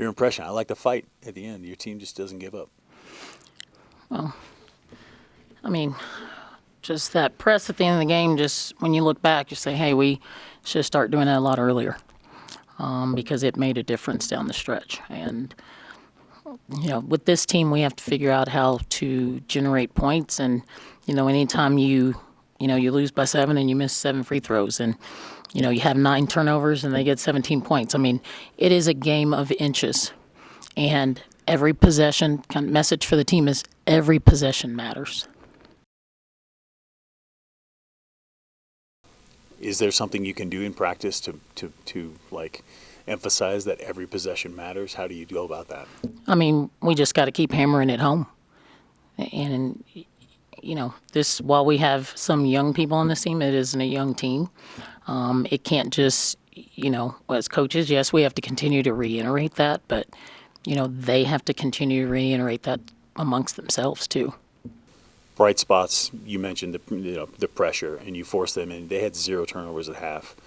Your impression? I like the fight at the end. Your team just doesn't give up. Well, I mean, just that press at the end of the game, just when you look back, you say, hey, we should start doing that a lot earlier because it made a difference down the stretch. And, with this team, we have to figure out how to generate points. And, anytime you lose by 7 and you miss 7 free throws and, you have 9 turnovers and they get 17 points. I mean, it is a game of inches. And every possession, kind of message for the team is every possession matters. Is there something you can do in practice to like emphasize that every possession matters? How do you go about that? I mean, we just got to keep hammering it home. And, this, while we have some young people on this team, it isn't a young team. It can't just, as coaches, yes, we have to continue to reiterate that, but, they have to continue to reiterate that amongst themselves too. Bright spots, you mentioned the pressure, and you forced them in. They had 0 turnovers at half,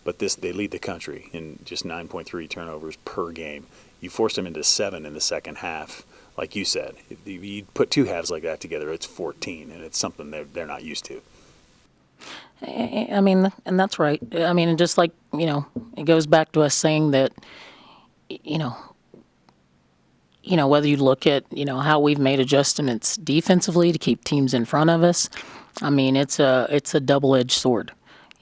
but they lead the country in just 9.3 turnovers per game. You forced them into 7 in the second half. Like you said, if you put 2 halves like that together, it's 14, and it's something they're not used to. I mean, and that's right. I mean, and just like, it goes back to us saying that, whether you look at, how we've made adjustments defensively to keep teams in front of us, I mean, it's a double-edged sword.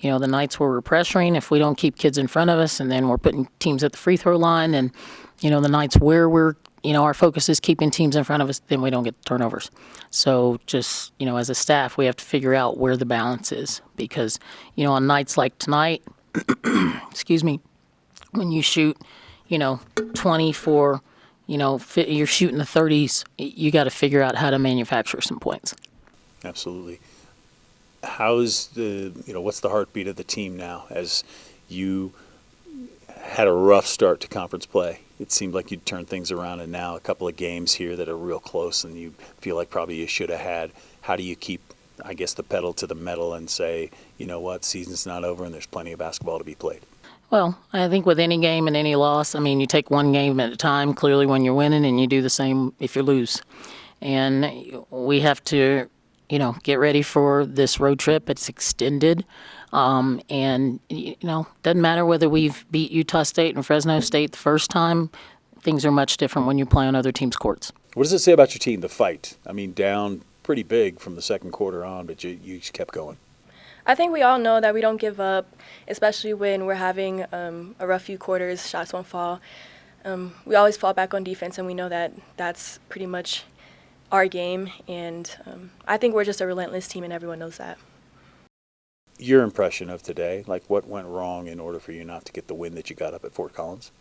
The nights where we're pressuring, if we don't keep kids in front of us, and then we're putting teams at the free throw line, and, the nights where we're, our focus is keeping teams in front of us, then we don't get turnovers. So just, as a staff, we have to figure out where the balance is because, on nights like tonight, excuse me, when you shoot, 24, you're shooting the 30s, you got to figure out how to manufacture some points. Absolutely. How's what's the heartbeat of the team now as you had a rough start to conference play? It seemed like you'd turned things around, and now a couple of games here that are real close and you feel like probably you should have had. How do you keep, I guess, the pedal to the metal and say, you know what, season's not over and there's plenty of basketball to be played? Well, I think with any game and any loss, I mean, you take one game at a time, clearly when you're winning, and you do the same if you lose. And we have to, get ready for this road trip. It's extended. And, doesn't matter whether we've beat Utah State and Fresno State the first time. Things are much different when you play on other teams' courts. What does it say about your team, the fight? I mean, down pretty big from the second quarter on, but you just kept going. I think we all know that we don't give up, especially when we're having a rough few quarters, shots won't fall. We always fall back on defense, and we know that that's pretty much our game. And I think we're just a relentless team, and everyone knows that. Your impression of today, like what went wrong in order for you not to get the win that you got up at Fort Collins?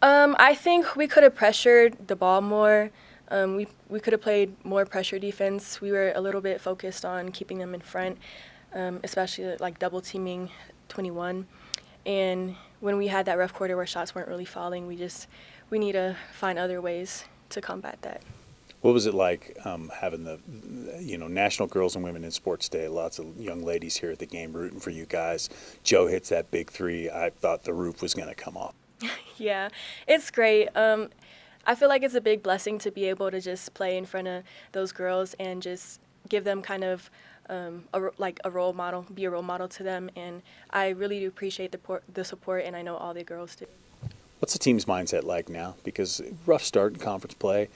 I think we could have pressured the ball more. We could have played more pressure defense. We were a little bit focused on keeping them in front, especially like double teaming 21. And when we had that rough quarter where shots weren't really falling, we need to find other ways to combat that. What was it like having the National Girls and Women in Sports Day? Lots of young ladies here at the game rooting for you guys. Joe hits that big 3. I thought the roof was going to come off. Yeah, it's great. I feel like it's a big blessing to be able to just play in front of those girls and just give them kind of a role model, be a role model to them. And I really do appreciate the support, and I know all the girls do. What's the team's mindset like now? Because rough start in conference play.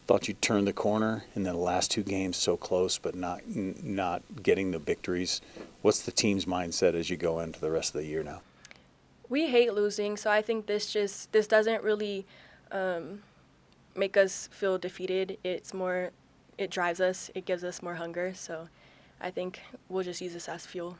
Thought you'd turn the corner, and then the last 2 games so close, but not getting the victories. What's the team's mindset as you go into the rest of the year now? We hate losing, so I think this doesn't really make us feel defeated. It drives us. It gives us more hunger. So I think we'll just use this as fuel.